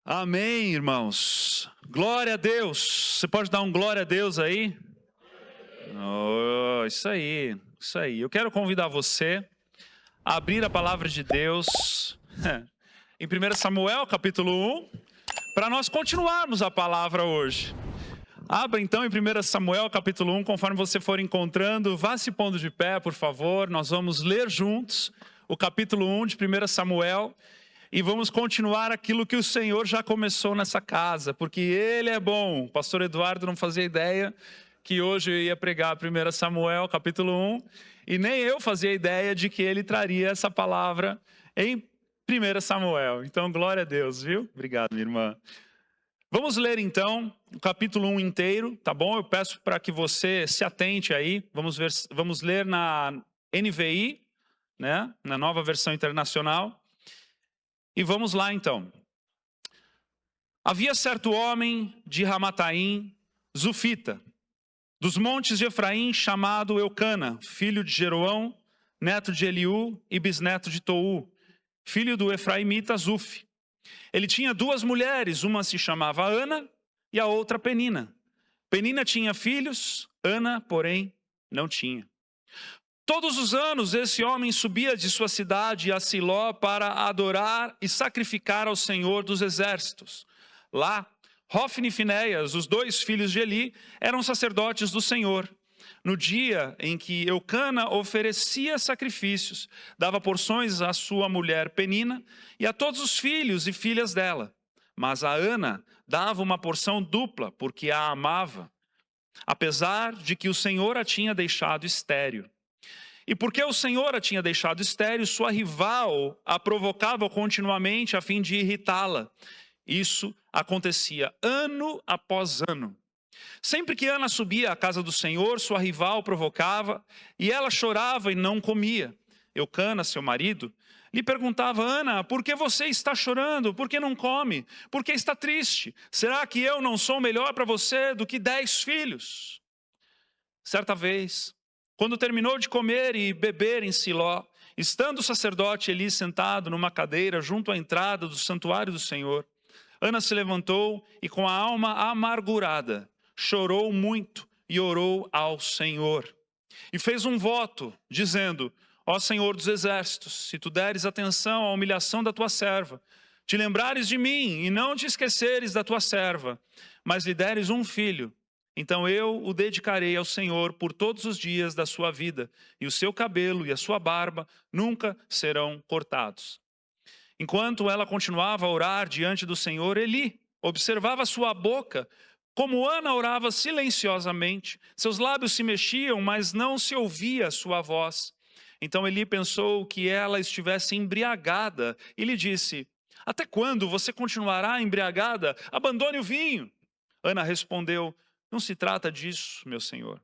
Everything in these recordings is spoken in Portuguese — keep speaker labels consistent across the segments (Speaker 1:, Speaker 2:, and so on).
Speaker 1: Amém, irmãos. Glória a Deus. Você pode dar um glória a Deus aí? Oh, isso aí, isso aí. Eu quero convidar você a abrir a palavra de Deus em 1 Samuel, capítulo 1, para nós continuarmos a palavra hoje. Abra então em 1 Samuel, capítulo 1, conforme você for encontrando, vá se pondo de pé, por favor. Nós vamos ler juntos o capítulo 1 de 1 Samuel. E vamos continuar aquilo que o Senhor já começou nessa casa, porque Ele é bom. O pastor Eduardo não fazia ideia que hoje eu ia pregar 1 Samuel, capítulo 1, e nem eu fazia ideia de que ele traria essa palavra em 1 Samuel. Então, glória a Deus, viu? Obrigado, minha irmã. Vamos ler então o capítulo 1 inteiro, tá bom? Eu peço para que você se atente aí. Vamos ler na NVI, né? Na nova versão internacional. E vamos lá então. Havia certo homem de Ramataim, Zufita, dos montes de Efraim, chamado Eucana, filho de Jeroão, neto de Eliú e bisneto de Tou, filho do Efraimita Zuf. Ele tinha duas mulheres, uma se chamava Ana e a outra Penina. Penina tinha filhos, Ana, porém, não tinha. Todos os anos esse homem subia de sua cidade a Siló para adorar e sacrificar ao Senhor dos exércitos. Lá, Hofni e Finéias, os dois filhos de Eli, eram sacerdotes do Senhor. No dia em que Eucana oferecia sacrifícios, dava porções à sua mulher Penina e a todos os filhos e filhas dela. Mas a Ana dava uma porção dupla, porque a amava, apesar de que o Senhor a tinha deixado estéril. E porque o Senhor a tinha deixado estéril, sua rival a provocava continuamente a fim de irritá-la. Isso acontecia ano após ano. Sempre que Ana subia à casa do Senhor, sua rival provocava, e ela chorava e não comia. Eucana, seu marido, lhe perguntava: Ana, por que você está chorando? Por que não come? Por que está triste? Será que eu não sou melhor para você do que 10 filhos? Certa vez, quando terminou de comer e beber em Siló, estando o sacerdote Eli sentado numa cadeira junto à entrada do santuário do Senhor, Ana se levantou e com a alma amargurada, chorou muito e orou ao Senhor. E fez um voto, dizendo: Ó Senhor dos exércitos, se tu deres atenção à humilhação da tua serva, te lembrares de mim e não te esqueceres da tua serva, mas lhe deres um filho, então eu o dedicarei ao Senhor por todos os dias da sua vida, e o seu cabelo e a sua barba nunca serão cortados. Enquanto ela continuava a orar diante do Senhor, Eli observava sua boca, como Ana orava silenciosamente. Seus lábios se mexiam, mas não se ouvia a sua voz. Então Eli pensou que ela estivesse embriagada e lhe disse: Até quando você continuará embriagada? Abandone o vinho. Ana respondeu: Não se trata disso, meu senhor.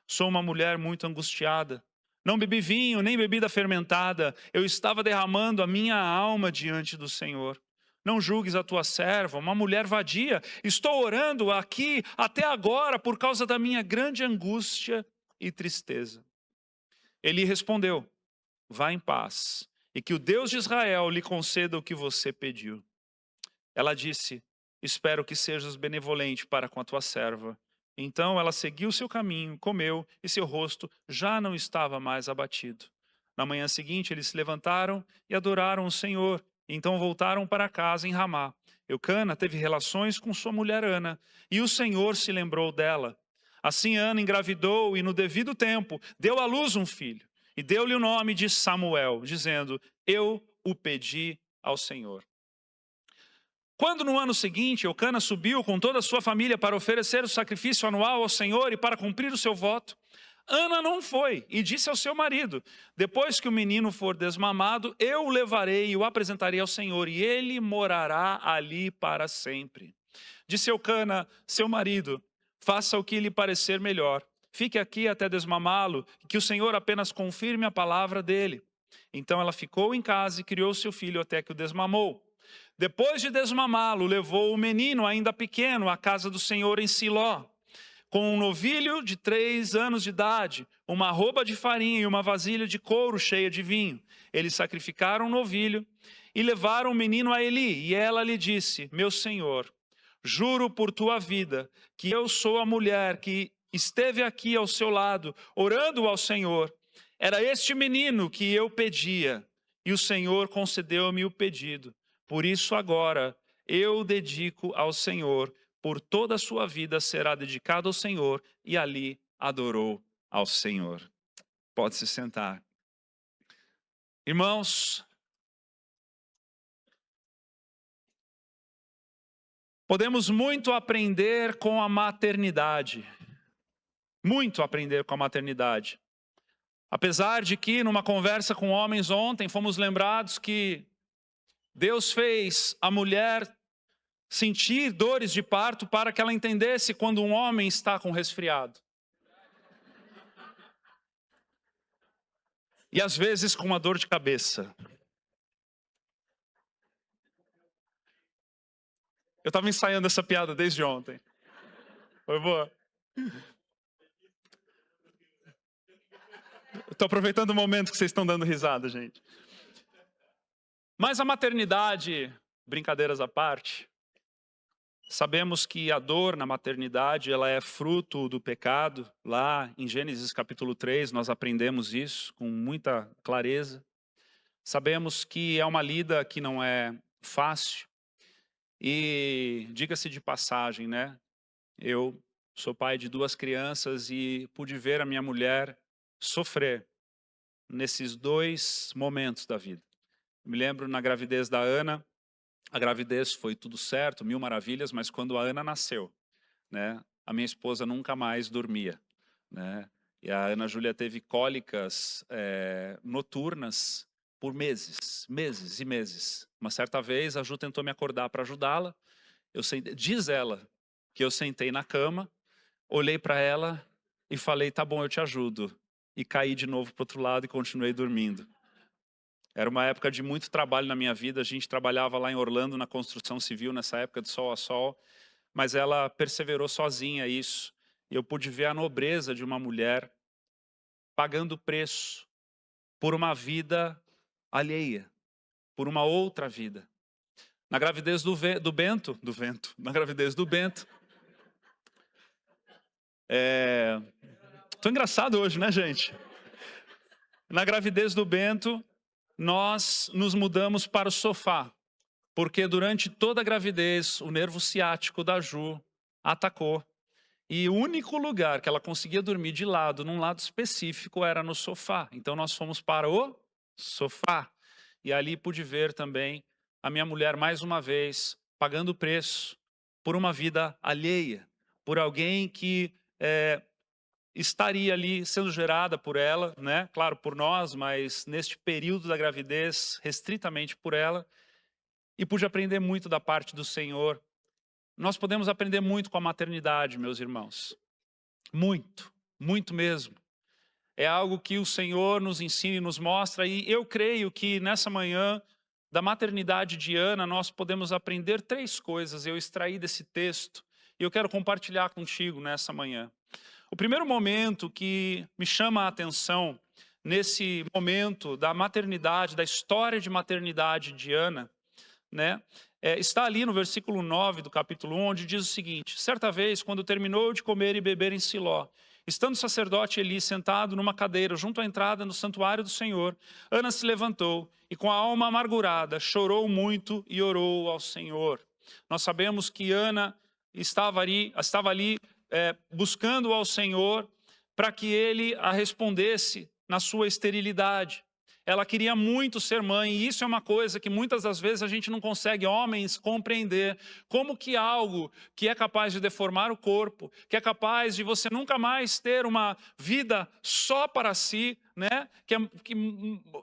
Speaker 1: Sou uma mulher muito angustiada. Não bebi vinho, nem bebida fermentada. Eu estava derramando a minha alma diante do Senhor. Não julgues a tua serva, uma mulher vadia. Estou orando aqui até agora por causa da minha grande angústia e tristeza. Ele respondeu: Vá em paz, e que o Deus de Israel lhe conceda o que você pediu. Ela disse: Espero que sejas benevolente para com a tua serva. Então ela seguiu seu caminho, comeu, e seu rosto já não estava mais abatido. Na manhã seguinte eles se levantaram e adoraram o Senhor. Então voltaram para casa em Ramá. Eucana teve relações com sua mulher Ana, e o Senhor se lembrou dela. Assim Ana engravidou e no devido tempo deu à luz um filho. E deu-lhe o nome de Samuel, dizendo: Eu o pedi ao Senhor. Quando no ano seguinte Eucana subiu com toda a sua família para oferecer o sacrifício anual ao Senhor e para cumprir o seu voto, Ana não foi e disse ao seu marido: Depois que o menino for desmamado, eu o levarei e o apresentarei ao Senhor, e ele morará ali para sempre. Disse Eucana, seu marido: Faça o que lhe parecer melhor. Fique aqui até desmamá-lo, que o Senhor apenas confirme a palavra dele. Então ela ficou em casa e criou seu filho até que o desmamou. Depois de desmamá-lo, levou o menino ainda pequeno à casa do Senhor em Siló, com um novilho de 3 anos de idade, uma arroba de farinha e uma vasilha de couro cheia de vinho. Eles sacrificaram o novilho e levaram o menino a Eli. E ela lhe disse: meu senhor, juro por tua vida que eu sou a mulher que esteve aqui ao seu lado, orando ao Senhor. Era este menino que eu pedia, e o Senhor concedeu-me o pedido. Por isso agora eu o dedico ao Senhor, por toda a sua vida será dedicado ao Senhor. E ali adorou ao Senhor. Pode se sentar. Irmãos, podemos muito aprender com a maternidade. Muito aprender com a maternidade. Apesar de que, numa conversa com homens ontem, fomos lembrados que Deus fez a mulher sentir dores de parto para que ela entendesse quando um homem está com resfriado. E às vezes com uma dor de cabeça. Eu estava ensaiando essa piada desde ontem. Foi boa? Estou aproveitando o momento que vocês estão dando risada, gente. Mas a maternidade, brincadeiras à parte, sabemos que a dor na maternidade, ela é fruto do pecado. Lá em Gênesis capítulo 3, nós aprendemos isso com muita clareza. Sabemos que é uma lida que não é fácil. E diga-se de passagem, né? Eu sou pai de 2 crianças e pude ver a minha mulher sofrer nesses 2 momentos da vida. Me lembro na gravidez da Ana, a gravidez foi tudo certo, 1000 maravilhas, mas quando a Ana nasceu, né, a minha esposa nunca mais dormia, né? E a Ana Júlia teve cólicas noturnas por meses, meses e meses. Uma certa vez a Ju tentou me acordar para ajudá-la. Diz ela que eu sentei na cama, olhei para ela e falei: tá bom, eu te ajudo. E caí de novo para o outro lado e continuei dormindo. Era uma época de muito trabalho na minha vida. A gente trabalhava lá em Orlando na construção civil, nessa época de sol a sol. Mas ela perseverou sozinha isso. E eu pude ver a nobreza de uma mulher pagando preço por uma vida alheia, por uma outra vida. Na gravidez na gravidez do Bento. Tô engraçado hoje, né, gente? Na gravidez do Bento, nós nos mudamos para o sofá, porque durante toda a gravidez, o nervo ciático da Ju atacou. E o único lugar que ela conseguia dormir de lado, num lado específico, era no sofá. Então nós fomos para o sofá. E ali pude ver também a minha mulher, mais uma vez, pagando o preço por uma vida alheia, por alguém que estaria ali sendo gerada por ela, né? Claro, por nós, mas neste período da gravidez, restritamente por ela. E pude aprender muito da parte do Senhor. Nós podemos aprender muito com a maternidade, meus irmãos. Muito, muito mesmo. É algo que o Senhor nos ensina e nos mostra. E eu creio que nessa manhã, da maternidade de Ana, nós podemos aprender 3 coisas. Eu extraí desse texto e eu quero compartilhar contigo nessa manhã. O primeiro momento que me chama a atenção, nesse momento da maternidade, da história de maternidade de Ana, né? Está ali no versículo 9 do capítulo 1, onde diz o seguinte: certa vez, quando terminou de comer e beber em Siló, estando o sacerdote Eli sentado numa cadeira junto à entrada no santuário do Senhor, Ana se levantou e com a alma amargurada chorou muito e orou ao Senhor. Nós sabemos que Ana estava ali buscando ao Senhor para que ele a respondesse na sua esterilidade. Ela queria muito ser mãe, e isso é uma coisa que muitas das vezes a gente não consegue, homens, compreender. Como que algo que é capaz de deformar o corpo, que é capaz de você nunca mais ter uma vida só para si, né? Que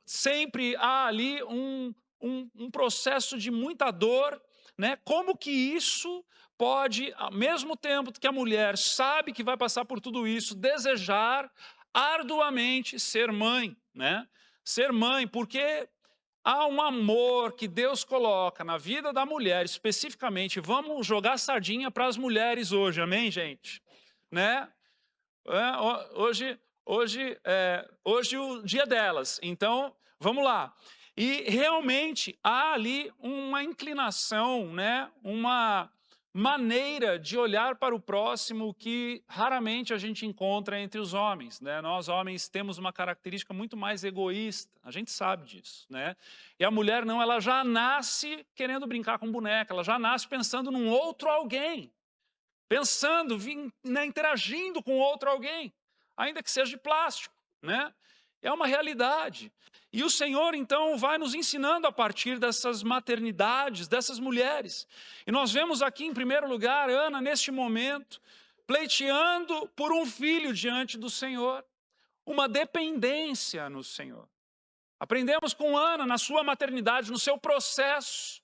Speaker 1: sempre há ali um processo de muita dor, né? Como que isso pode, ao mesmo tempo que a mulher sabe que vai passar por tudo isso, desejar arduamente ser mãe, né? Ser mãe, porque há um amor que Deus coloca na vida da mulher, especificamente. Vamos jogar sardinha para as mulheres hoje, amém, gente? Né? Hoje é o dia delas, então vamos lá. E realmente há ali uma inclinação, né? Uma maneira de olhar para o próximo que raramente a gente encontra entre os homens, né? Nós homens temos uma característica muito mais egoísta, a gente sabe disso, né? E a mulher não, ela já nasce querendo brincar com boneca, ela já nasce pensando num outro alguém, pensando, né, interagindo com outro alguém, ainda que seja de plástico, né? É uma realidade. E o Senhor, então, vai nos ensinando a partir dessas maternidades, dessas mulheres. E nós vemos aqui, em primeiro lugar, Ana, neste momento, pleiteando por um filho diante do Senhor, uma dependência no Senhor. Aprendemos com Ana, na sua maternidade, no seu processo,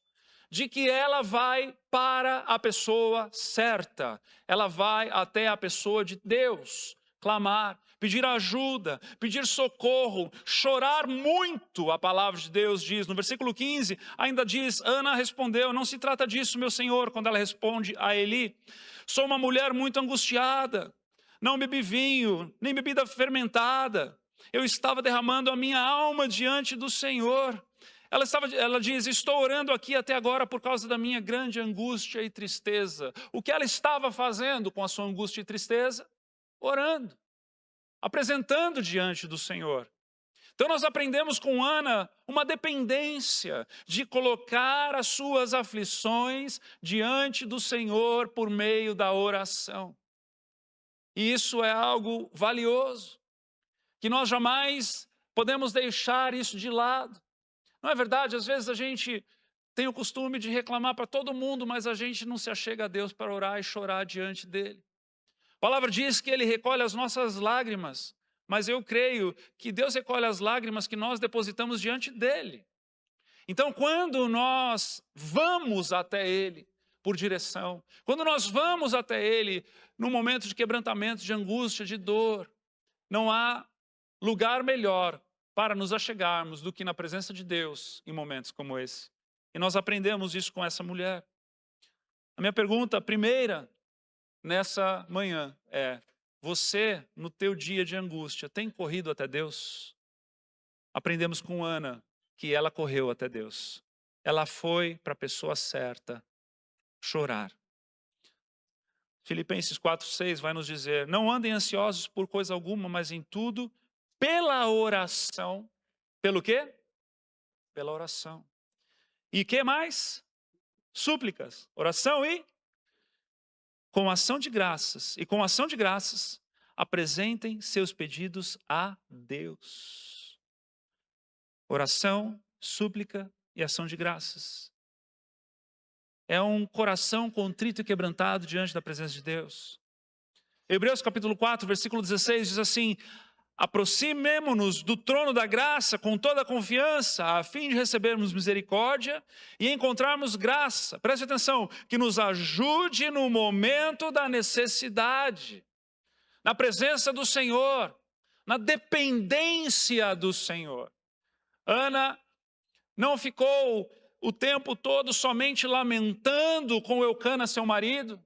Speaker 1: de que ela vai para a pessoa certa, ela vai até a pessoa de Deus, clamar, pedir ajuda, pedir socorro, chorar muito, a palavra de Deus diz. No versículo 15, ainda diz, Ana respondeu, não se trata disso, meu senhor, quando ela responde a Eli, sou uma mulher muito angustiada, não bebi vinho, nem bebida fermentada, eu estava derramando a minha alma diante do Senhor. Ela diz, estou orando aqui até agora por causa da minha grande angústia e tristeza. O que ela estava fazendo com a sua angústia e tristeza? Orando, apresentando diante do Senhor. Então nós aprendemos com Ana uma dependência de colocar as suas aflições diante do Senhor por meio da oração. E isso é algo valioso, que nós jamais podemos deixar isso de lado. Não é verdade? Às vezes a gente tem o costume de reclamar para todo mundo, mas a gente não se achega a Deus para orar e chorar diante dele. A palavra diz que ele recolhe as nossas lágrimas, mas eu creio que Deus recolhe as lágrimas que nós depositamos diante dele. Então, quando nós vamos até ele por direção, quando nós vamos até ele num momento de quebrantamento, de angústia, de dor, não há lugar melhor para nos achegarmos do que na presença de Deus em momentos como esse. E nós aprendemos isso com essa mulher. A minha pergunta primeira nessa manhã é, você no teu dia de angústia tem corrido até Deus? Aprendemos com Ana que ela correu até Deus. Ela foi para a pessoa certa chorar. Filipenses 4:6 vai nos dizer, não andem ansiosos por coisa alguma, mas em tudo, pela oração. Pelo quê? Pela oração. E que mais? Súplicas, oração e com ação de graças. E com ação de graças, apresentem seus pedidos a Deus. Oração, súplica e ação de graças. É um coração contrito e quebrantado diante da presença de Deus. Hebreus capítulo 4, versículo 16 diz assim, aproximemo-nos do trono da graça com toda a confiança, a fim de recebermos misericórdia e encontrarmos graça, preste atenção, que nos ajude no momento da necessidade, na presença do Senhor, na dependência do Senhor. Ana não ficou o tempo todo somente lamentando com Eucana, seu marido,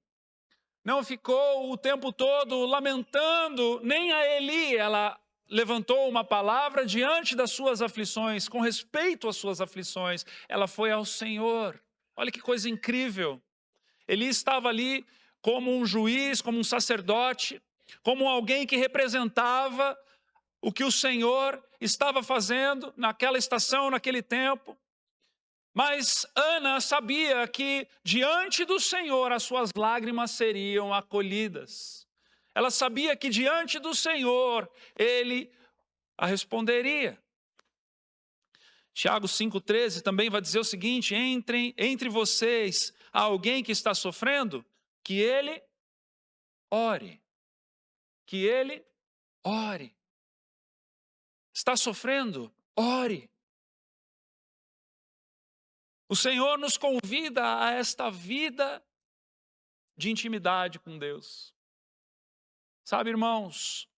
Speaker 1: não ficou o tempo todo lamentando, nem a Eli, ela levantou uma palavra diante das suas aflições, com respeito às suas aflições, ela foi ao Senhor. Olha que coisa incrível. Eli estava ali como um juiz, como um sacerdote, como alguém que representava o que o Senhor estava fazendo naquela estação, naquele tempo. Mas Ana sabia que diante do Senhor as suas lágrimas seriam acolhidas. Ela sabia que diante do Senhor ele a responderia. Tiago 5,13 também vai dizer o seguinte, entre vocês há alguém que está sofrendo, que ele ore. Que ele ore. Está sofrendo? Ore. O Senhor nos convida a esta vida de intimidade com Deus. Sabe, irmãos,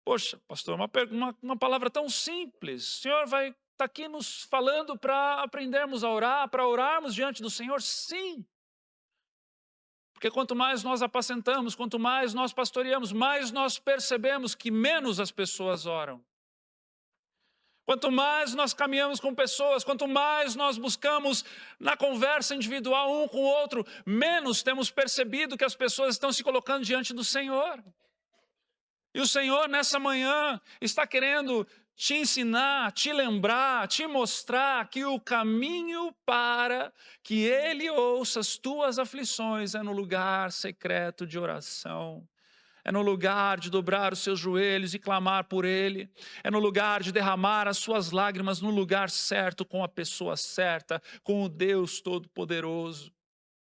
Speaker 1: poxa, pastor, uma palavra tão simples. O Senhor vai estar aqui nos falando para aprendermos a orar, para orarmos diante do Senhor? Sim. Porque quanto mais nós apacentamos, quanto mais nós pastoreamos, mais nós percebemos que menos as pessoas oram. Quanto mais nós caminhamos com pessoas, quanto mais nós buscamos na conversa individual um com o outro, menos temos percebido que as pessoas estão se colocando diante do Senhor. E o Senhor, nessa manhã, está querendo te ensinar, te lembrar, te mostrar que o caminho para que Ele ouça as tuas aflições é no lugar secreto de oração. É no lugar de dobrar os seus joelhos e clamar por Ele. É no lugar de derramar as suas lágrimas no lugar certo, com a pessoa certa, com o Deus Todo-Poderoso.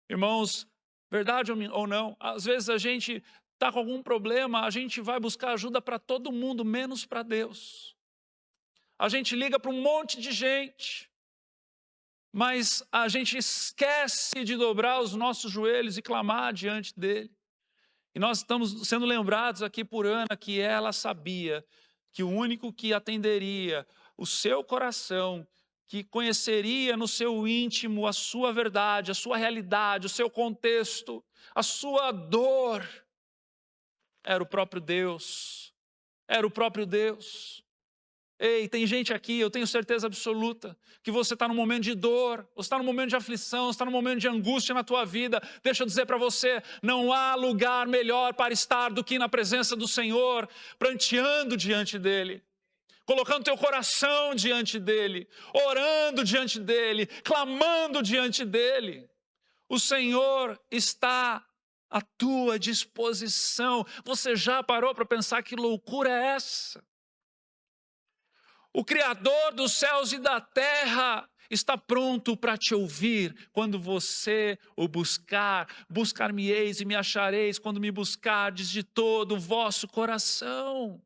Speaker 1: Irmãos, verdade ou não, às vezes a gente está com algum problema, a gente vai buscar ajuda para todo mundo, menos para Deus. A gente liga para um monte de gente, mas a gente esquece de dobrar os nossos joelhos e clamar diante dEle. E nós estamos sendo lembrados aqui por Ana que ela sabia que o único que atenderia o seu coração, que conheceria no seu íntimo a sua verdade, a sua realidade, o seu contexto, a sua dor, era o próprio Deus. Era o próprio Deus. Ei, tem gente aqui, eu tenho certeza absoluta, que você está num momento de dor, você está num momento de aflição, você está num momento de angústia na tua vida. Deixa eu dizer para você, não há lugar melhor para estar do que na presença do Senhor, pranteando diante dEle, colocando teu coração diante dEle, orando diante dEle, clamando diante dEle. O Senhor está à tua disposição. Você já parou para pensar que loucura é essa? O Criador dos céus e da terra está pronto para te ouvir quando você o buscar. Buscar-me-eis e me achareis quando me buscardes de todo o vosso coração.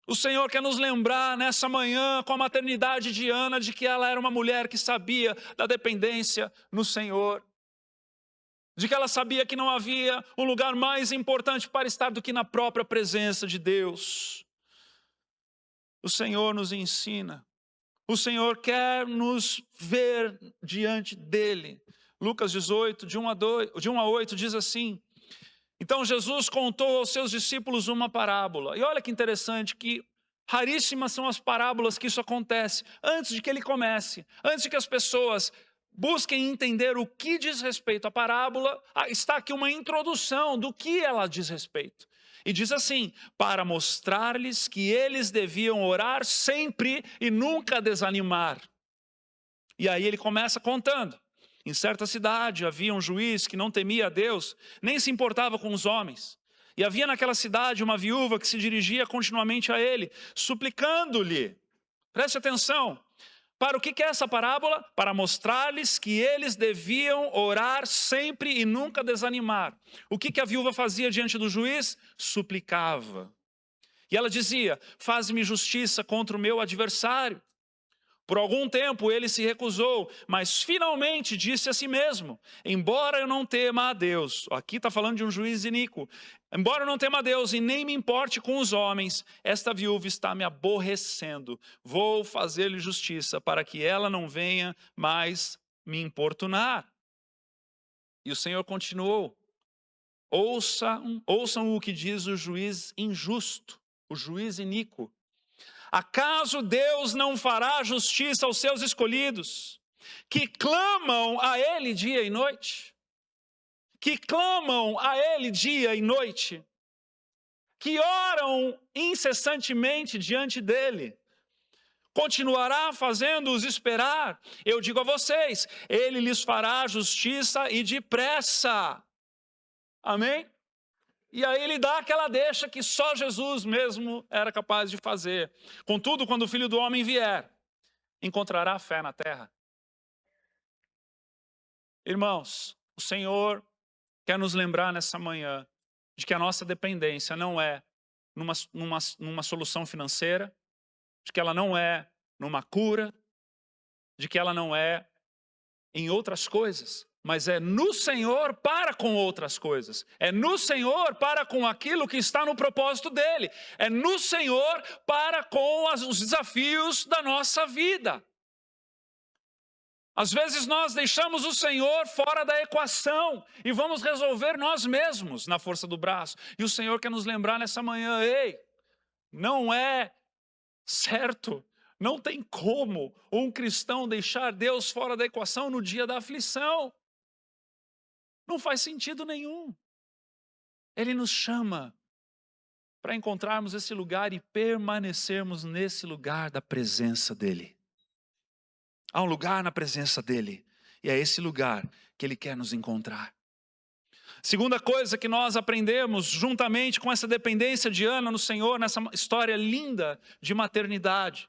Speaker 1: O Senhor quer nos lembrar nessa manhã, com a maternidade de Ana, de que ela era uma mulher que sabia da dependência no Senhor. De que ela sabia que não havia um lugar mais importante para estar do que na própria presença de Deus. O Senhor nos ensina, o Senhor quer nos ver diante dEle. Lucas 18, de 1 a 8, diz assim: então Jesus contou aos seus discípulos uma parábola. E olha que interessante que raríssimas são as parábolas que isso acontece antes de que ele comece, antes de que as pessoas busquem entender o que diz respeito à parábola. Está aqui uma introdução do que ela diz respeito. E diz assim: para mostrar-lhes que eles deviam orar sempre e nunca desanimar. E aí ele começa contando. Em certa cidade havia um juiz que não temia a Deus, nem se importava com os homens. E havia naquela cidade uma viúva que se dirigia continuamente a ele, suplicando-lhe. Preste atenção. Para o que é essa parábola? Para mostrar-lhes que eles deviam orar sempre e nunca desanimar. O que a viúva fazia diante do juiz? Suplicava. E ela dizia: faz-me justiça contra o meu adversário. Por algum tempo ele se recusou, mas finalmente disse a si mesmo: embora eu não tema a Deus, aqui está falando de um juiz iníquo, embora eu não tema a Deus e nem me importe com os homens, esta viúva está me aborrecendo. Vou fazer-lhe justiça para que ela não venha mais me importunar. E o Senhor continuou: ouçam o que diz o juiz injusto, o juiz iníquo. Acaso Deus não fará justiça aos seus escolhidos, que clamam a Ele dia e noite? Que clamam a Ele dia e noite? Que oram incessantemente diante dEle? Continuará fazendo-os esperar? Eu digo a vocês, Ele lhes fará justiça e depressa. Amém? E aí ele dá aquela deixa que só Jesus mesmo era capaz de fazer. Contudo, quando o Filho do Homem vier, encontrará fé na terra? Irmãos, o Senhor quer nos lembrar nessa manhã de que a nossa dependência não é numa solução financeira, de que ela não é numa cura, de que ela não é em outras coisas, mas é no Senhor para com outras coisas. É no Senhor para com aquilo que está no propósito dEle. É no Senhor para com os desafios da nossa vida. Às vezes nós deixamos o Senhor fora da equação e vamos resolver nós mesmos na força do braço. E o Senhor quer nos lembrar nessa manhã: ei, não é certo? Não tem como um cristão deixar Deus fora da equação no dia da aflição. Não faz sentido nenhum. Ele nos chama para encontrarmos esse lugar e permanecermos nesse lugar da presença dEle. Há um lugar na presença dEle, e é esse lugar que Ele quer nos encontrar. Segunda coisa que nós aprendemos, juntamente com essa dependência de Ana no Senhor, nessa história linda de maternidade.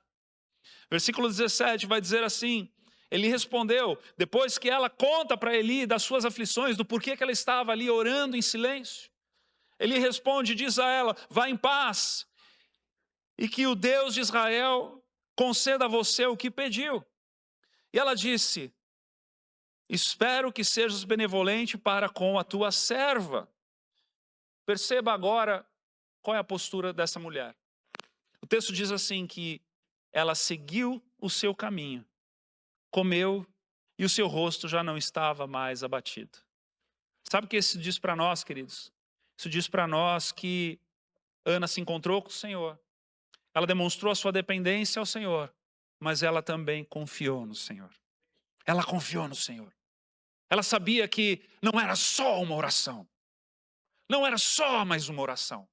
Speaker 1: Versículo 17 vai dizer assim: ele respondeu, depois que ela conta para Eli das suas aflições, do porquê que ela estava ali orando em silêncio. Ele responde, diz a ela, vá em paz, e que o Deus de Israel conceda a você o que pediu. E ela disse, espero que sejas benevolente para com a tua serva. Perceba agora qual é a postura dessa mulher. O texto diz assim que ela seguiu o seu caminho, comeu e o seu rosto já não estava mais abatido. Sabe o que isso diz para nós, queridos? Isso diz para nós que Ana se encontrou com o Senhor. Ela demonstrou a sua dependência ao Senhor, mas ela também confiou no Senhor. Ela confiou no Senhor. Ela sabia que não era só uma oração. Não era só mais uma oração.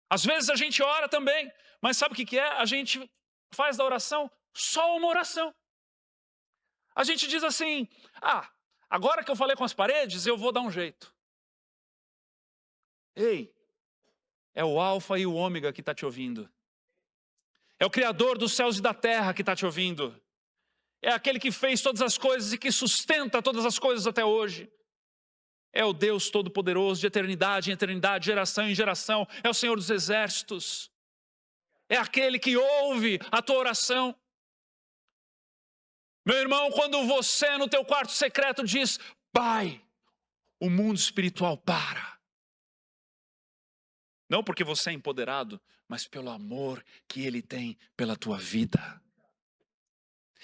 Speaker 1: Às vezes a gente ora também, mas sabe o que é? A gente faz da oração só uma oração. A gente diz assim, agora que eu falei com as paredes, eu vou dar um jeito. Ei, é o alfa e o ômega que está te ouvindo. É o Criador dos céus e da terra que está te ouvindo. É aquele que fez todas as coisas e que sustenta todas as coisas até hoje. É o Deus Todo-Poderoso, de eternidade em eternidade, geração em geração. É o Senhor dos exércitos. É aquele que ouve a tua oração. Meu irmão, quando você no teu quarto secreto diz, Pai, o mundo espiritual para. Não porque você é empoderado, mas pelo amor que Ele tem pela tua vida.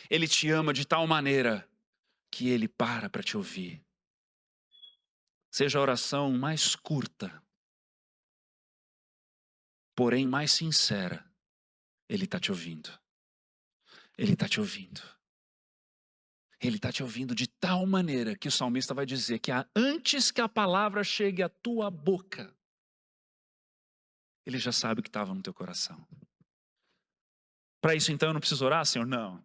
Speaker 1: Ele te ama de tal maneira que Ele para te ouvir. Seja a oração mais curta, porém mais sincera, Ele está te ouvindo. Ele está te ouvindo. Ele está te ouvindo de tal maneira que o salmista vai dizer que antes que a palavra chegue à tua boca, Ele já sabe o que estava no teu coração. Para isso então eu não preciso orar, Senhor? Não,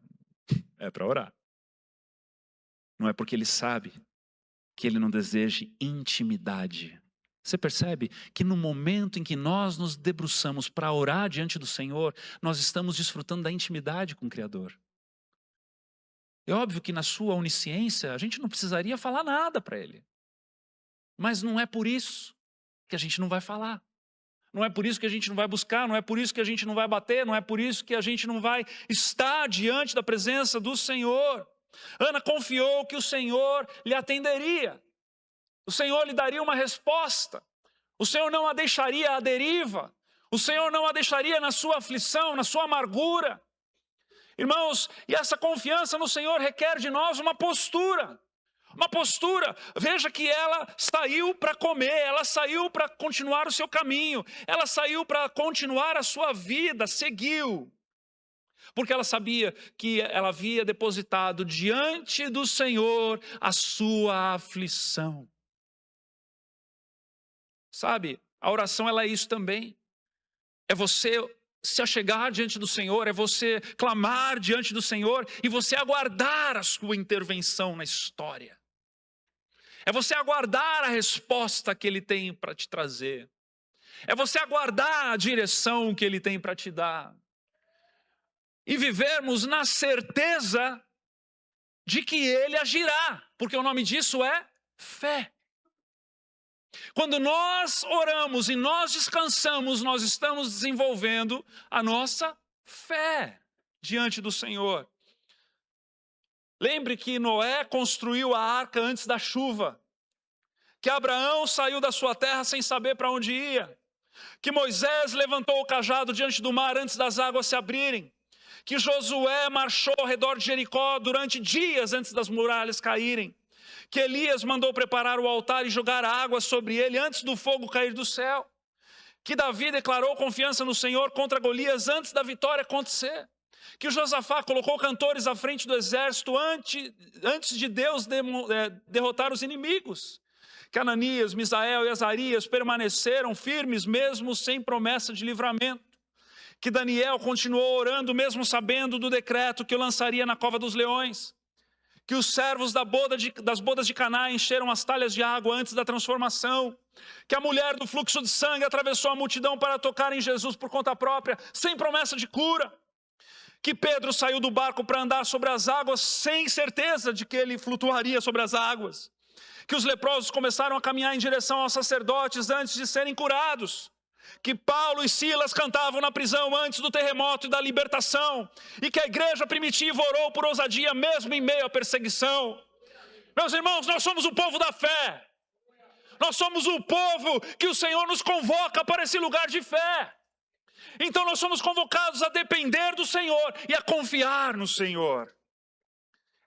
Speaker 1: é para orar. Não é porque Ele sabe que Ele não deseja intimidade. Você percebe que no momento em que nós nos debruçamos para orar diante do Senhor, nós estamos desfrutando da intimidade com o Criador. É óbvio que na sua onisciência a gente não precisaria falar nada para Ele. Mas não é por isso que a gente não vai falar. Não é por isso que a gente não vai buscar, não é por isso que a gente não vai bater, não é por isso que a gente não vai estar diante da presença do Senhor. Ana confiou que o Senhor lhe atenderia. O Senhor lhe daria uma resposta. O Senhor não a deixaria à deriva. O Senhor não a deixaria na sua aflição, na sua amargura. Irmãos, e essa confiança no Senhor requer de nós uma postura. Uma postura, veja que ela saiu para comer, ela saiu para continuar o seu caminho, ela saiu para continuar a sua vida, seguiu. Porque ela sabia que ela havia depositado diante do Senhor a sua aflição. Sabe, a oração ela é isso também. É você se achegar diante do Senhor, é você clamar diante do Senhor e você aguardar a sua intervenção na história. É você aguardar a resposta que Ele tem para te trazer. É você aguardar a direção que Ele tem para te dar. E vivermos na certeza de que Ele agirá, porque o nome disso é fé. Quando nós oramos e nós descansamos, nós estamos desenvolvendo a nossa fé diante do Senhor. Lembre que Noé construiu a arca antes da chuva, que Abraão saiu da sua terra sem saber para onde ia, que Moisés levantou o cajado diante do mar antes das águas se abrirem, que Josué marchou ao redor de Jericó durante dias antes das muralhas caírem, que Elias mandou preparar o altar e jogar água sobre ele antes do fogo cair do céu, que Davi declarou confiança no Senhor contra Golias antes da vitória acontecer, que o Josafá colocou cantores à frente do exército antes de Deus derrotar os inimigos, que Ananias, Misael e Azarias permaneceram firmes mesmo sem promessa de livramento, que Daniel continuou orando mesmo sabendo do decreto que o lançaria na cova dos leões, que os servos das bodas de Caná encheram as talhas de água antes da transformação, que a mulher do fluxo de sangue atravessou a multidão para tocar em Jesus por conta própria, sem promessa de cura, que Pedro saiu do barco para andar sobre as águas sem certeza de que ele flutuaria sobre as águas, que os leprosos começaram a caminhar em direção aos sacerdotes antes de serem curados, que Paulo e Silas cantavam na prisão antes do terremoto e da libertação, e que a igreja primitiva orou por ousadia mesmo em meio à perseguição. Meus irmãos, nós somos o povo da fé. Nós somos o povo que o Senhor nos convoca para esse lugar de fé. Então nós somos convocados a depender do Senhor e a confiar no Senhor.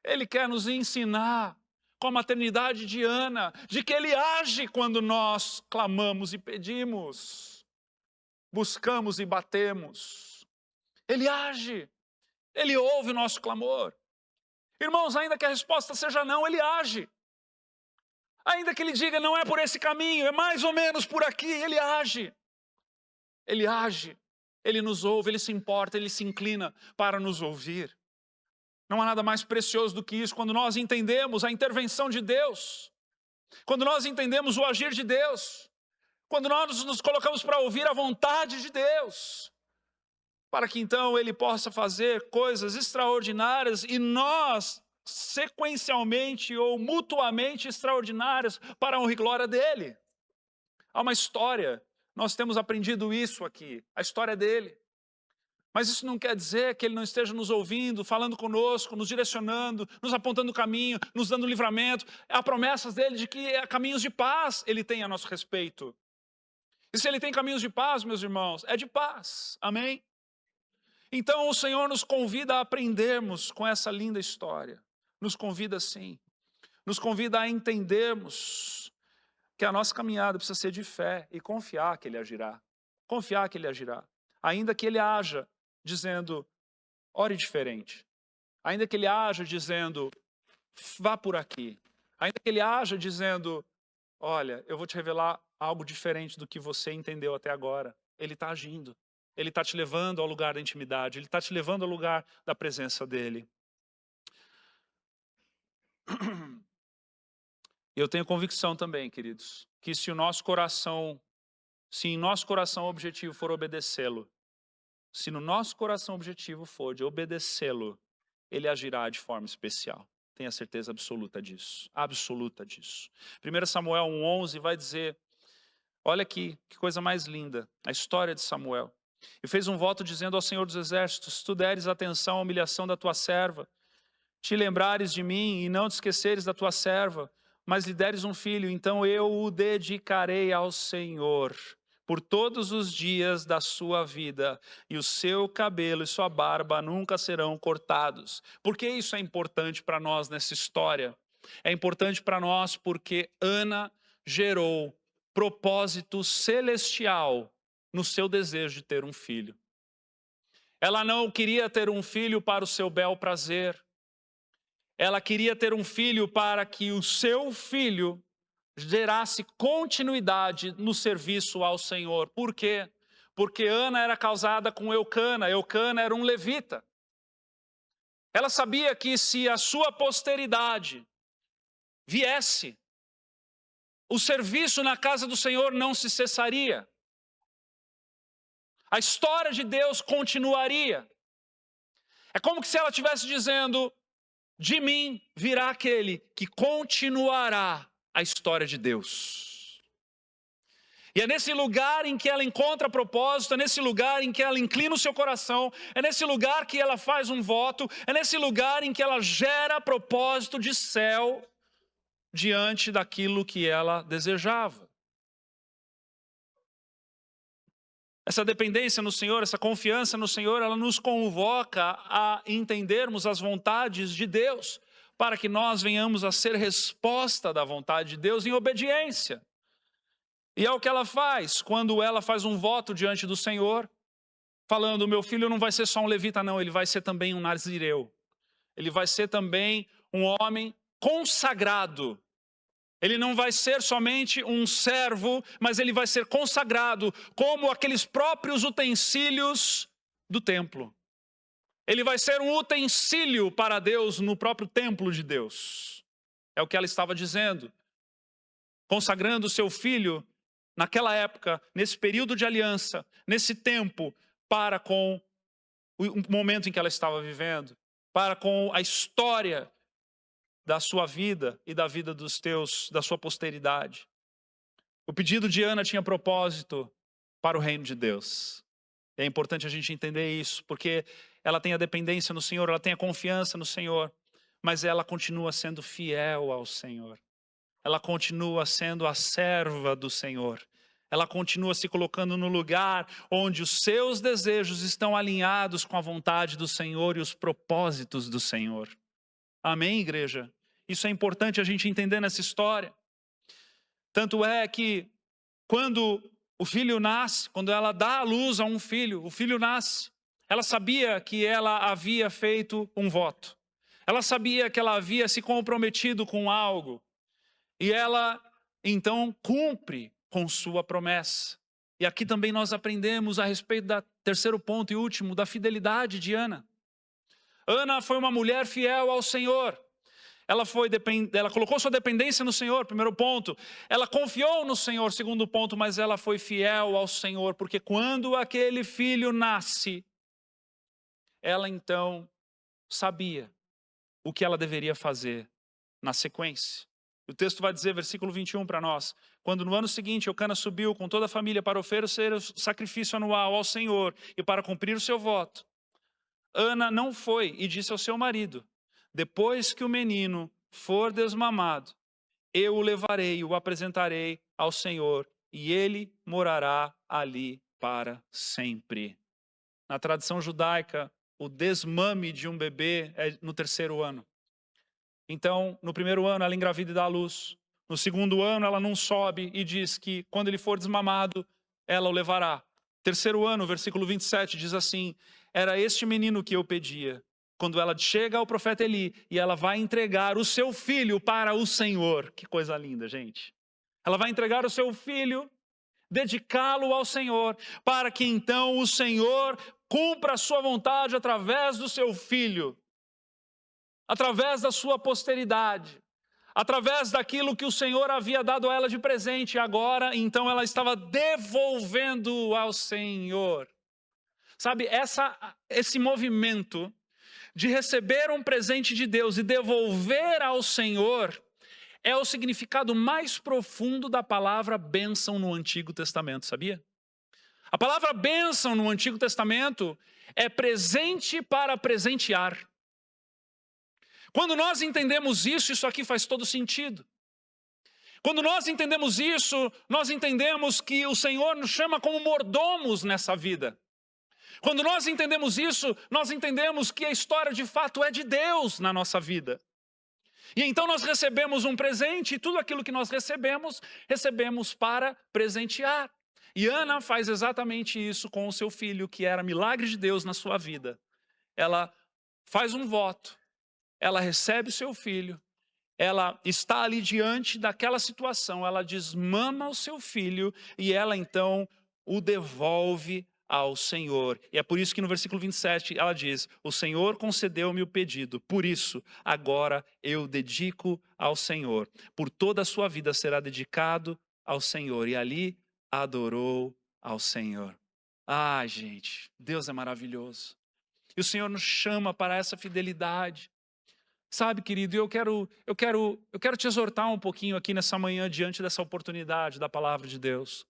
Speaker 1: Ele quer nos ensinar, com a maternidade de Ana, de que Ele age quando nós clamamos e pedimos, buscamos e batemos. Ele age, Ele ouve o nosso clamor. Irmãos, ainda que a resposta seja não, Ele age. Ainda que Ele diga, não é por esse caminho, é mais ou menos por aqui, Ele age. Ele age, Ele nos ouve, Ele se importa, Ele se inclina para nos ouvir. Não há nada mais precioso do que isso, quando nós entendemos a intervenção de Deus, quando nós entendemos o agir de Deus, quando nós nos colocamos para ouvir a vontade de Deus, para que então Ele possa fazer coisas extraordinárias e nós, sequencialmente ou mutuamente extraordinárias, para a honra e glória dEle. Há uma história, nós temos aprendido isso aqui, a história dEle. Mas isso não quer dizer que Ele não esteja nos ouvindo, falando conosco, nos direcionando, nos apontando o caminho, nos dando livramento. Há promessas dEle de que há caminhos de paz Ele tem a nosso respeito. E se Ele tem caminhos de paz, meus irmãos, é de paz. Amém? Então o Senhor nos convida a aprendermos com essa linda história. Nos convida sim. Nos convida a entendermos que a nossa caminhada precisa ser de fé e confiar que Ele agirá. Confiar que Ele agirá. Ainda que Ele haja dizendo, ore diferente. Ainda que Ele haja dizendo, vá por aqui. Ainda que Ele haja dizendo, olha, eu vou te revelar algo diferente do que você entendeu até agora. Ele está agindo. Ele está te levando ao lugar da intimidade. Ele está te levando ao lugar da presença dEle. Eu tenho convicção também, queridos, que se em nosso coração o objetivo for obedecê-lo, se no nosso coração o objetivo for de obedecê-lo, Ele agirá de forma especial. Tenha certeza absoluta disso. Absoluta disso. 1 Samuel 1:11 vai dizer, olha aqui, que coisa mais linda, a história de Samuel. E fez um voto dizendo ao Senhor dos Exércitos, se tu deres atenção à humilhação da tua serva, te lembrares de mim e não te esqueceres da tua serva, mas lhe deres um filho, então eu o dedicarei ao Senhor por todos os dias da sua vida, e o seu cabelo e sua barba nunca serão cortados. Por que isso é importante para nós nessa história? É importante para nós porque Ana gerou propósito celestial no seu desejo de ter um filho. Ela não queria ter um filho para o seu bel prazer. Ela queria ter um filho para que o seu filho gerasse continuidade no serviço ao Senhor. Por quê? Porque Ana era casada com Eucana. Eucana era um levita. Ela sabia que se a sua posteridade viesse, o serviço na casa do Senhor não se cessaria. A história de Deus continuaria. É como se ela estivesse dizendo, de mim virá aquele que continuará a história de Deus. E é nesse lugar em que ela encontra propósito, é nesse lugar em que ela inclina o seu coração, é nesse lugar que ela faz um voto, é nesse lugar em que ela gera propósito de céu diante daquilo que ela desejava. Essa dependência no Senhor, essa confiança no Senhor, ela nos convoca a entendermos as vontades de Deus, para que nós venhamos a ser resposta da vontade de Deus em obediência. E é o que ela faz quando ela faz um voto diante do Senhor, falando: meu filho não vai ser só um levita não, ele vai ser também um nazireu. Ele vai ser também um homem consagrado. Ele não vai ser somente um servo, mas ele vai ser consagrado, como aqueles próprios utensílios do templo. Ele vai ser um utensílio para Deus no próprio templo de Deus. É o que ela estava dizendo. Consagrando seu filho, naquela época, nesse período de aliança, nesse tempo, para com o momento em que ela estava vivendo, para com a história da sua vida e da vida da sua posteridade. O pedido de Ana tinha propósito para o reino de Deus. É importante a gente entender isso, porque ela tem a dependência no Senhor, ela tem a confiança no Senhor, mas ela continua sendo fiel ao Senhor. Ela continua sendo a serva do Senhor. Ela continua se colocando no lugar onde os seus desejos estão alinhados com a vontade do Senhor e os propósitos do Senhor. Amém, igreja? Isso é importante a gente entender nessa história. Tanto é que quando o filho nasce, quando ela dá à luz a um filho, o filho nasce, ela sabia que ela havia feito um voto. Ela sabia que ela havia se comprometido com algo. E ela, então, cumpre com sua promessa. E aqui também nós aprendemos a respeito do terceiro ponto e último, da fidelidade de Ana. Ana foi uma mulher fiel ao Senhor. Ela colocou sua dependência no Senhor, primeiro ponto. Ela confiou no Senhor, segundo ponto, mas ela foi fiel ao Senhor, porque quando aquele filho nasce, ela então sabia o que ela deveria fazer na sequência. O texto vai dizer, versículo 21 para nós: quando no ano seguinte Eucana subiu com toda a família para oferecer o sacrifício anual ao Senhor e para cumprir o seu voto, Ana não foi e disse ao seu marido: depois que o menino for desmamado, eu o levarei e o apresentarei ao Senhor, e ele morará ali para sempre. Na tradição judaica, o desmame de um bebê é no terceiro ano. Então, no primeiro ano, ela engravida e dá à luz. No segundo ano, ela não sobe e diz que quando ele for desmamado, ela o levará. Terceiro ano, versículo 27, diz assim: era este menino que eu pedia. Quando ela chega ao profeta Eli e ela vai entregar o seu filho para o Senhor. Que coisa linda, gente. Ela vai entregar o seu filho, dedicá-lo ao Senhor, para que então o Senhor cumpra a sua vontade através do seu filho, através da sua posteridade, através daquilo que o Senhor havia dado a ela de presente. Agora, então, ela estava devolvendo ao Senhor. Sabe, esse movimento de receber um presente de Deus e devolver ao Senhor é o significado mais profundo da palavra bênção no Antigo Testamento, sabia? A palavra bênção no Antigo Testamento é presente para presentear. Quando nós entendemos isso, isso aqui faz todo sentido. Quando nós entendemos isso, nós entendemos que o Senhor nos chama como mordomos nessa vida. Quando nós entendemos isso, nós entendemos que a história de fato é de Deus na nossa vida. E então nós recebemos um presente, e tudo aquilo que nós recebemos para presentear. E Ana faz exatamente isso com o seu filho, que era milagre de Deus na sua vida. Ela faz um voto, ela recebe o seu filho, ela está ali diante daquela situação, ela desmama o seu filho e ela então o devolve ao Senhor. E é por isso que no versículo 27 ela diz: o Senhor concedeu-me o pedido, por isso agora eu dedico ao Senhor. Por toda a sua vida será dedicado ao Senhor. E ali adorou ao Senhor. Ah, gente, Deus é maravilhoso. E o Senhor nos chama para essa fidelidade. Sabe, querido, eu quero te exortar um pouquinho aqui nessa manhã diante dessa oportunidade da palavra de Deus.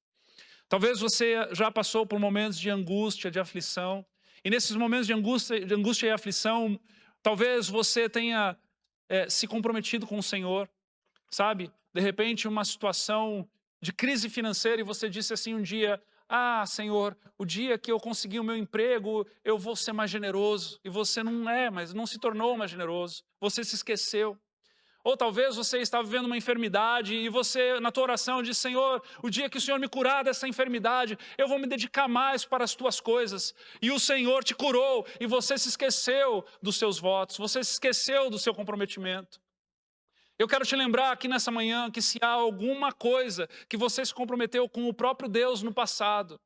Speaker 1: Talvez você já passou por momentos de angústia, de aflição. E nesses momentos de angústia e aflição, talvez você tenha se comprometido com o Senhor. Sabe? De repente, uma situação de crise financeira e você disse assim um dia: ah, Senhor, o dia que eu conseguir o meu emprego, eu vou ser mais generoso. E você não se tornou mais generoso. Você se esqueceu. Ou talvez você está vivendo uma enfermidade e você, na tua oração, diz: Senhor, o dia que o Senhor me curar dessa enfermidade, eu vou me dedicar mais para as tuas coisas. E o Senhor te curou e você se esqueceu dos seus votos, você se esqueceu do seu comprometimento. Eu quero te lembrar aqui nessa manhã que se há alguma coisa que você se comprometeu com o próprio Deus no passado,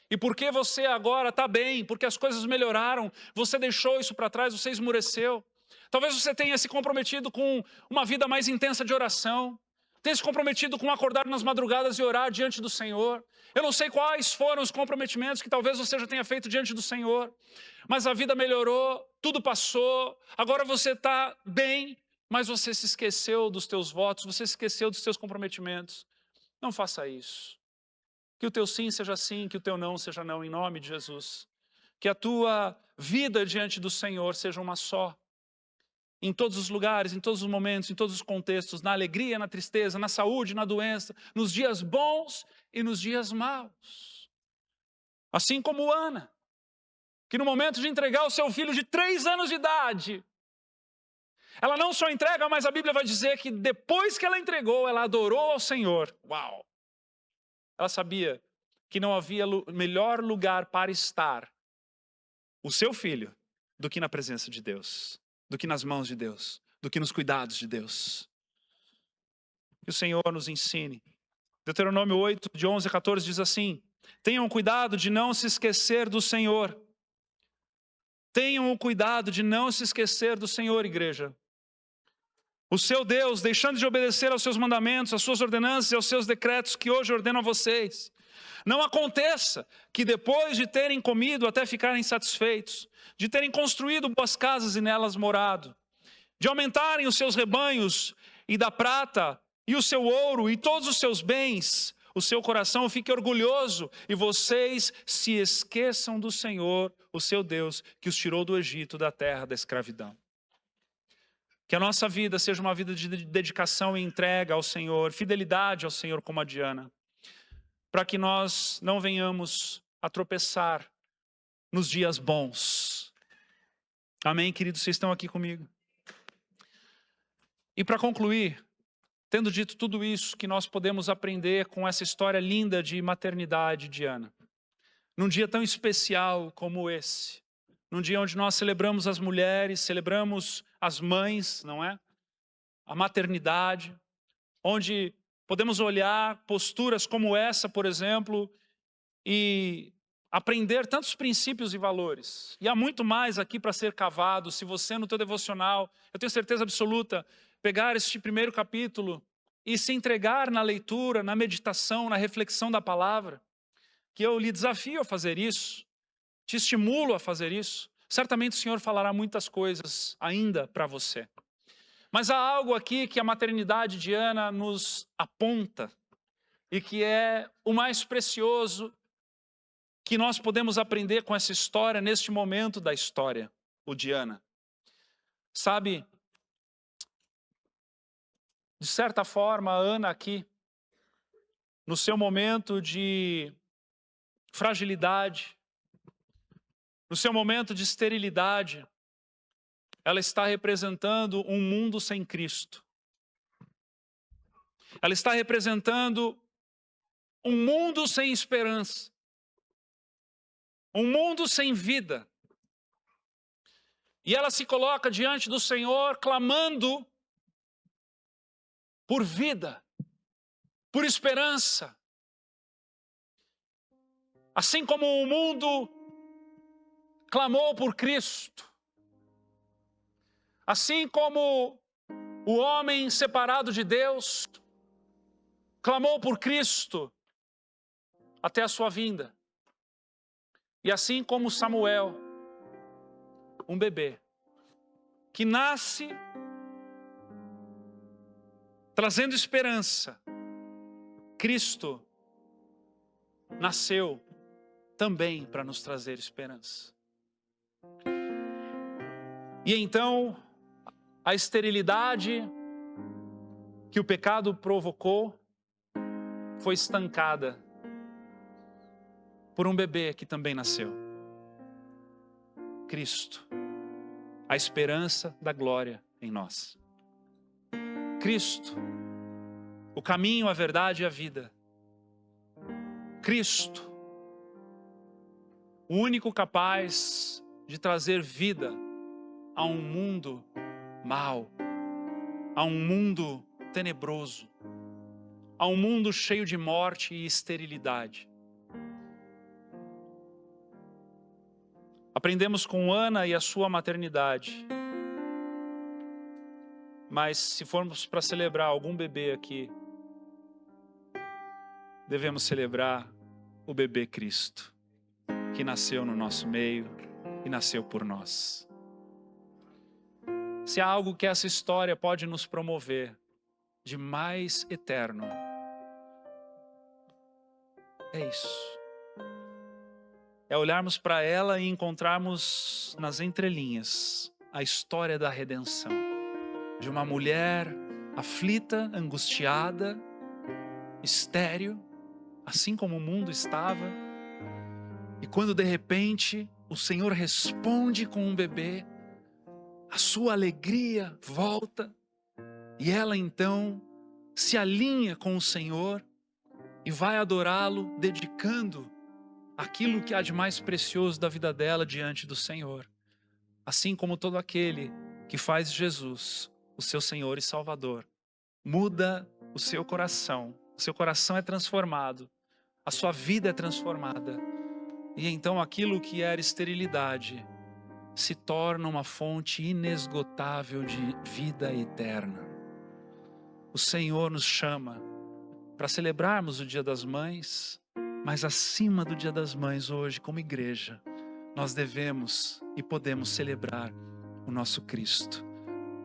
Speaker 1: e porque você agora está bem, porque as coisas melhoraram, você deixou isso para trás, você esmureceu. Talvez você tenha se comprometido com uma vida mais intensa de oração, tenha se comprometido com acordar nas madrugadas e orar diante do Senhor. Eu não sei quais foram os comprometimentos que talvez você já tenha feito diante do Senhor, mas a vida melhorou, tudo passou, agora você está bem, mas você se esqueceu dos teus votos, você se esqueceu dos teus comprometimentos. Não faça isso. Que o teu sim seja sim, que o teu não seja não, em nome de Jesus. Que a tua vida diante do Senhor seja uma só. Em todos os lugares, em todos os momentos, em todos os contextos, na alegria, na tristeza, na saúde, na doença, nos dias bons e nos dias maus. Assim como Ana, que no momento de entregar o seu filho de 3 anos de idade, ela não só entrega, mas a Bíblia vai dizer que depois que ela entregou, ela adorou ao Senhor. Uau! Ela sabia que não havia melhor lugar para estar o seu filho do que na presença de Deus, do que nas mãos de Deus, do que nos cuidados de Deus. Que o Senhor nos ensine. Deuteronômio 8, de 11 a 14 diz assim: tenham cuidado de não se esquecer do Senhor. Tenham o cuidado de não se esquecer do Senhor, igreja. O seu Deus, deixando de obedecer aos seus mandamentos, às suas ordenanças e aos seus decretos que hoje ordeno a vocês. Não aconteça que depois de terem comido até ficarem satisfeitos, de terem construído boas casas e nelas morado, de aumentarem os seus rebanhos e da prata e o seu ouro e todos os seus bens, o seu coração fique orgulhoso e vocês se esqueçam do Senhor, o seu Deus, que os tirou do Egito, da terra da escravidão. Que a nossa vida seja uma vida de dedicação e entrega ao Senhor, fidelidade ao Senhor como a Diana, para que nós não venhamos a tropeçar nos dias bons. Amém, queridos? Vocês estão aqui comigo? E para concluir, tendo dito tudo isso que nós podemos aprender com essa história linda de maternidade de Ana, num dia tão especial como esse, num dia onde nós celebramos as mulheres, celebramos as mães, não é? A maternidade, onde podemos olhar posturas como essa, por exemplo, e aprender tantos princípios e valores. E há muito mais aqui para ser cavado. Se você no teu devocional, eu tenho certeza absoluta, pegar este primeiro capítulo e se entregar na leitura, na meditação, na reflexão da palavra, que eu lhe desafio a fazer isso, te estimulo a fazer isso. Certamente o Senhor falará muitas coisas ainda para você. Mas há algo aqui que a maternidade de Ana nos aponta e que é o mais precioso que nós podemos aprender com essa história neste momento da história, o de Ana. Sabe, de certa forma, a Ana aqui, no seu momento de fragilidade, no seu momento de esterilidade, ela está representando um mundo sem Cristo. Ela está representando um mundo sem esperança. Um mundo sem vida. E ela se coloca diante do Senhor clamando por vida, por esperança. Assim como o mundo clamou por Cristo, assim como o homem separado de Deus clamou por Cristo até a sua vinda. E assim como Samuel, um bebê, que nasce trazendo esperança, Cristo nasceu também para nos trazer esperança. E então, a esterilidade que o pecado provocou foi estancada por um bebê que também nasceu. Cristo, a esperança da glória em nós. Cristo, o caminho, a verdade e a vida. Cristo, o único capaz de trazer vida a um mundo mau, a um mundo tenebroso, a um mundo cheio de morte e esterilidade. Aprendemos com Ana e a sua maternidade. Mas se formos para celebrar algum bebê aqui, devemos celebrar o bebê Cristo, que nasceu no nosso meio e nasceu por nós. Se há algo que essa história pode nos promover de mais eterno, é isso. É olharmos para ela e encontrarmos nas entrelinhas a história da redenção. De uma mulher aflita, angustiada, estéril, assim como o mundo estava. E quando de repente o Senhor responde com um bebê, a sua alegria volta. E ela então se alinha com o Senhor e vai adorá-lo, dedicando aquilo que há de mais precioso da vida dela diante do Senhor. Assim como todo aquele que faz Jesus o seu Senhor e Salvador, muda o seu coração é transformado, a sua vida é transformada, e então aquilo que era esterilidade se torna uma fonte inesgotável de vida eterna. O Senhor nos chama para celebrarmos o Dia das Mães, mas acima do Dia das Mães hoje, como igreja, nós devemos e podemos celebrar o nosso Cristo,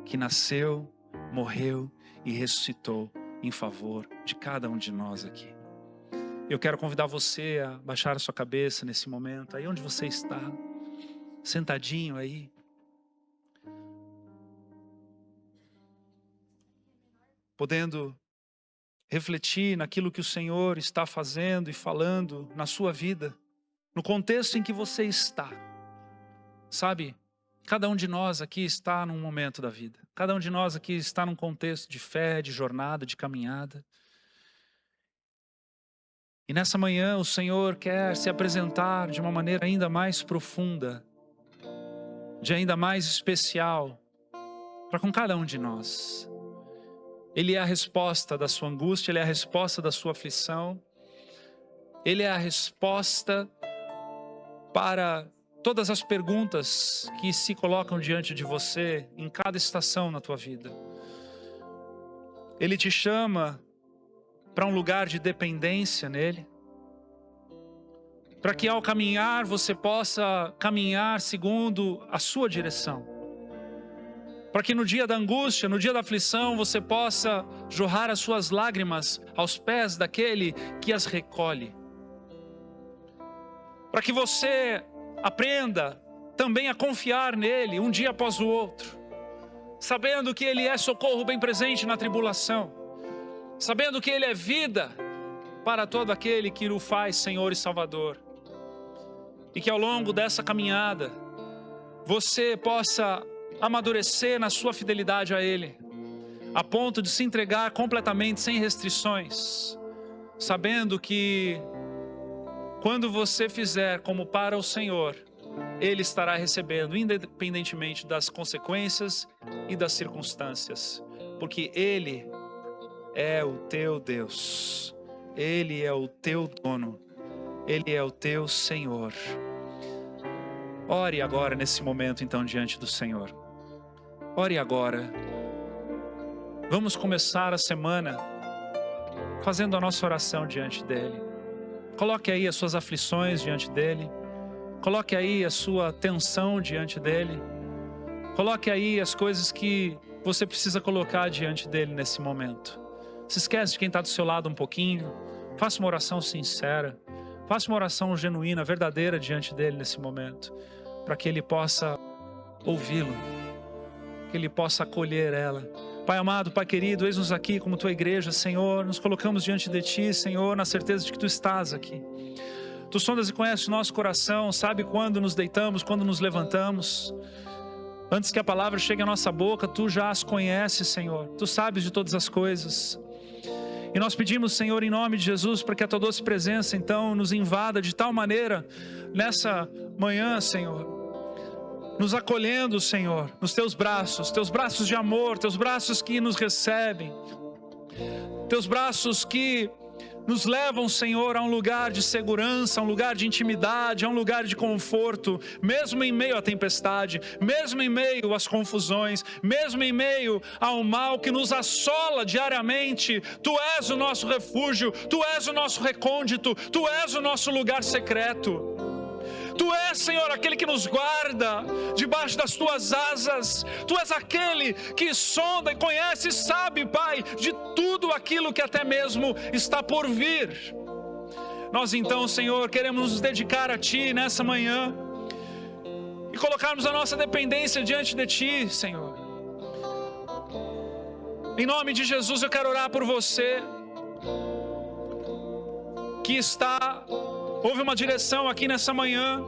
Speaker 1: que nasceu, morreu e ressuscitou em favor de cada um de nós aqui. Eu quero convidar você a baixar a sua cabeça nesse momento, aí onde você está, sentadinho aí. Podendo refletir naquilo que o Senhor está fazendo e falando na sua vida, no contexto em que você está. Sabe? Cada um de nós aqui está num momento da vida. Cada um de nós aqui está num contexto de fé, de jornada, de caminhada. E nessa manhã o Senhor quer se apresentar de uma maneira ainda mais profunda, de ainda mais especial, para com cada um de nós. Ele é a resposta da sua angústia, Ele é a resposta da sua aflição. Ele é a resposta para todas as perguntas que se colocam diante de você em cada estação na tua vida. Ele te chama para um lugar de dependência nele, para que ao caminhar você possa caminhar segundo a sua direção, para que no dia da angústia, no dia da aflição, você possa jorrar as suas lágrimas aos pés daquele que as recolhe, para que você aprenda também a confiar nele um dia após o outro, sabendo que ele é socorro bem presente na tribulação, sabendo que ele é vida para todo aquele que o faz Senhor e Salvador. E que ao longo dessa caminhada você possa amadurecer na sua fidelidade a ele, a ponto de se entregar completamente sem restrições, sabendo que quando você fizer como para o Senhor, Ele estará recebendo, independentemente das consequências e das circunstâncias, porque Ele é o teu Deus, Ele é o teu dono, Ele é o teu Senhor. Ore agora nesse momento então diante do Senhor. Ore agora. Vamos começar a semana fazendo a nossa oração diante dEle. Coloque aí as suas aflições diante dEle. Coloque aí a sua tensão diante dEle. Coloque aí as coisas que você precisa colocar diante dEle nesse momento. Se esquece de quem está do seu lado um pouquinho. Faça uma oração sincera. Faça uma oração genuína, verdadeira diante dEle nesse momento, para que Ele possa ouvi-lo, que Ele possa acolher ela. Pai amado, Pai querido, eis-nos aqui como Tua igreja, Senhor, nos colocamos diante de Ti, Senhor, na certeza de que Tu estás aqui. Tu sondas e conheces o nosso coração, sabe quando nos deitamos, quando nos levantamos. Antes que a palavra chegue à nossa boca, Tu já as conheces, Senhor. Tu sabes de todas as coisas. E nós pedimos, Senhor, em nome de Jesus, para que a Tua doce presença, então, nos invada de tal maneira, nessa manhã, Senhor, nos acolhendo, Senhor, nos Teus braços de amor, Teus braços que nos recebem, Teus braços que nos levam, Senhor, a um lugar de segurança, a um lugar de intimidade, a um lugar de conforto, mesmo em meio à tempestade, mesmo em meio às confusões, mesmo em meio ao mal que nos assola diariamente. Tu és o nosso refúgio, Tu és o nosso recôndito, Tu és o nosso lugar secreto. Tu és, Senhor, aquele que nos guarda debaixo das Tuas asas. Tu és aquele que sonda e conhece e sabe, Pai, de tudo aquilo que até mesmo está por vir. Nós então, Senhor, queremos nos dedicar a Ti nessa manhã e colocarmos a nossa dependência diante de Ti, Senhor. Em nome de Jesus, eu quero orar por você que houve uma direção aqui nessa manhã.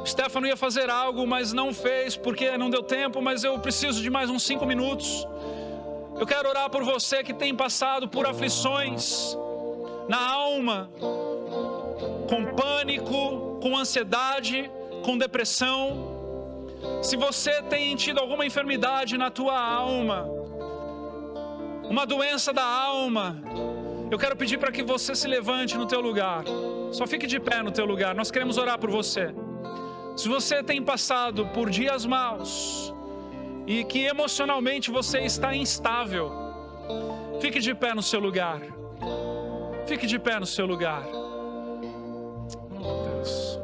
Speaker 1: Stefano ia fazer algo, mas não fez porque não deu tempo, mas eu preciso de mais uns 5 minutos. Eu quero orar por você que tem passado por aflições na alma, com pânico, com ansiedade, com depressão. Se você tem tido alguma enfermidade na tua alma, uma doença da alma, eu quero pedir para que você se levante no teu lugar. Só fique de pé no teu lugar. Nós queremos orar por você. Se você tem passado por dias maus e que emocionalmente você está instável, fique de pé no seu lugar. Fique de pé no seu lugar. Oh, Deus.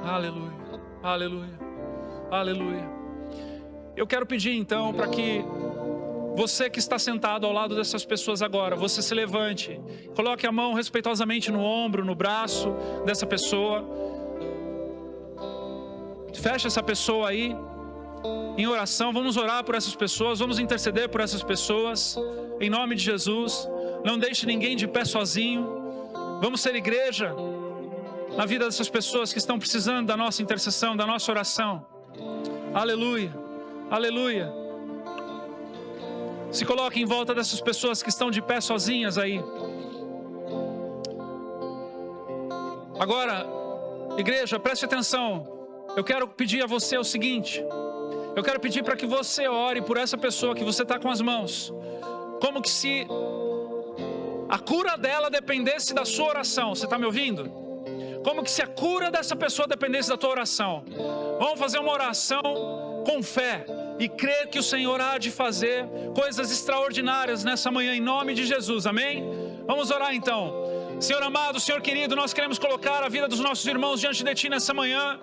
Speaker 1: Aleluia, aleluia, aleluia. Eu quero pedir então para que você que está sentado ao lado dessas pessoas agora, você se levante, coloque a mão respeitosamente no ombro, no braço dessa pessoa. Feche essa pessoa aí em oração. Vamos orar por essas pessoas, vamos interceder por essas pessoas, em nome de Jesus. Não deixe ninguém de pé sozinho. Vamos ser igreja na vida dessas pessoas que estão precisando da nossa intercessão, da nossa oração. Aleluia, aleluia. Se coloque em volta dessas pessoas que estão de pé sozinhas aí. Agora, igreja, preste atenção. Eu quero pedir a você o seguinte. Eu quero pedir para que você ore por essa pessoa que você está com as mãos, como que se a cura dela dependesse da sua oração. Você está me ouvindo? Como que se a cura dessa pessoa dependesse da tua oração. Vamos fazer uma oração com fé e crer que o Senhor há de fazer coisas extraordinárias nessa manhã, em nome de Jesus, amém? Vamos orar então. Senhor amado, Senhor querido, nós queremos colocar a vida dos nossos irmãos diante de Ti nessa manhã.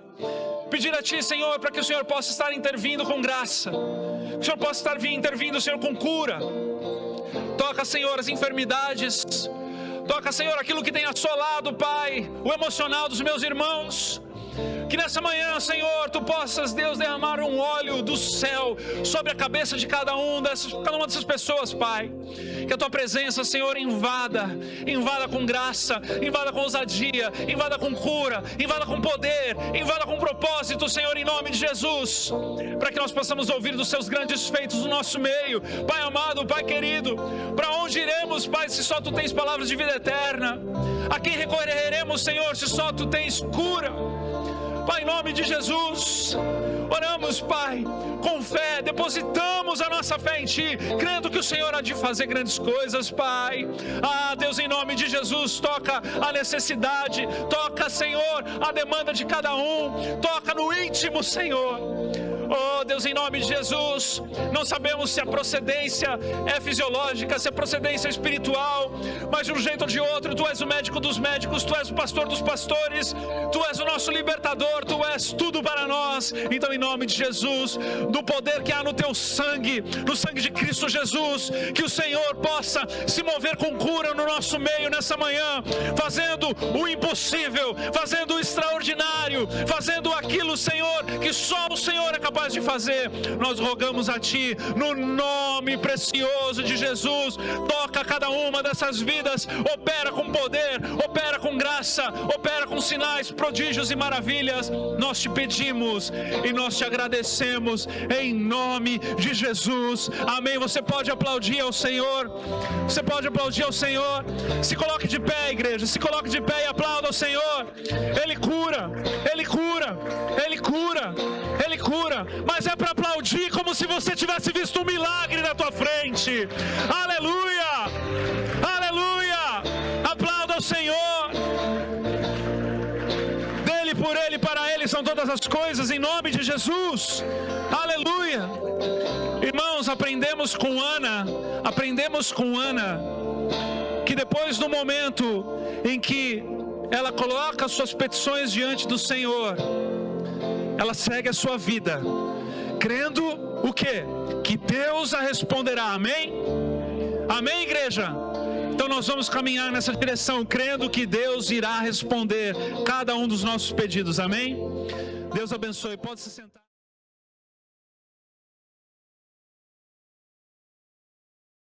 Speaker 1: Pedir a Ti, Senhor, para que o Senhor possa estar intervindo com graça, que o Senhor possa estar intervindo, Senhor, com cura. Toca, Senhor, as enfermidades. Toca, Senhor, aquilo que tem assolado, Pai, o emocional dos meus irmãos. Que nessa manhã, Senhor, Tu possas, Deus, derramar um óleo do céu sobre a cabeça de cada uma dessas pessoas, Pai. Que a Tua presença, Senhor, invada com graça, invada com ousadia, invada com cura, invada com poder, invada com propósito, Senhor, em nome de Jesus. Para que nós possamos ouvir dos Seus grandes feitos no nosso meio. Pai amado, Pai querido, para onde iremos, Pai, se só Tu tens palavras de vida eterna? A quem recorreremos, Senhor, se só Tu tens cura? Pai, em nome de Jesus, oramos, Pai, com fé, depositamos a nossa fé em Ti, crendo que o Senhor há de fazer grandes coisas, Pai. Deus, em nome de Jesus, toca a necessidade, toca, Senhor, a demanda de cada um, toca no íntimo, Senhor. Oh Deus, em nome de Jesus, não sabemos se a procedência é fisiológica, se a procedência é espiritual, mas de um jeito ou de outro, Tu és o médico dos médicos, Tu és o pastor dos pastores, Tu és o nosso libertador, Tu és tudo para nós. Então, em nome de Jesus, do poder que há no Teu sangue, no sangue de Cristo Jesus, que o Senhor possa se mover com cura no nosso meio nessa manhã, fazendo o impossível, fazendo o extraordinário, fazendo aquilo, Senhor, que só o Senhor é capaz de fazer. fazer. Nós rogamos a Ti, no nome precioso de Jesus, toca cada uma dessas vidas, opera com poder, opera com graça, opera com sinais, prodígios e maravilhas. Nós te pedimos e nós te agradecemos em nome de Jesus. Amém. Você pode aplaudir ao Senhor. Você pode aplaudir ao Senhor. Se coloque de pé, igreja. Se coloque de pé e aplauda ao Senhor. Ele cura, Ele cura, Ele cura, Ele cura. Mas é para aplaudir como se você tivesse visto um milagre na tua frente. Aleluia, aleluia. Aplauda ao Senhor. Dele, por Ele, para Ele são todas as coisas, em nome de Jesus. Aleluia. Irmãos, aprendemos com Ana que depois do momento em que ela coloca suas petições diante do Senhor, ela segue a sua vida, crendo o quê? Que Deus a responderá. Amém? Amém, igreja? Então nós vamos caminhar nessa direção, crendo que Deus irá responder cada um dos nossos pedidos. Amém? Deus abençoe. Pode se sentar.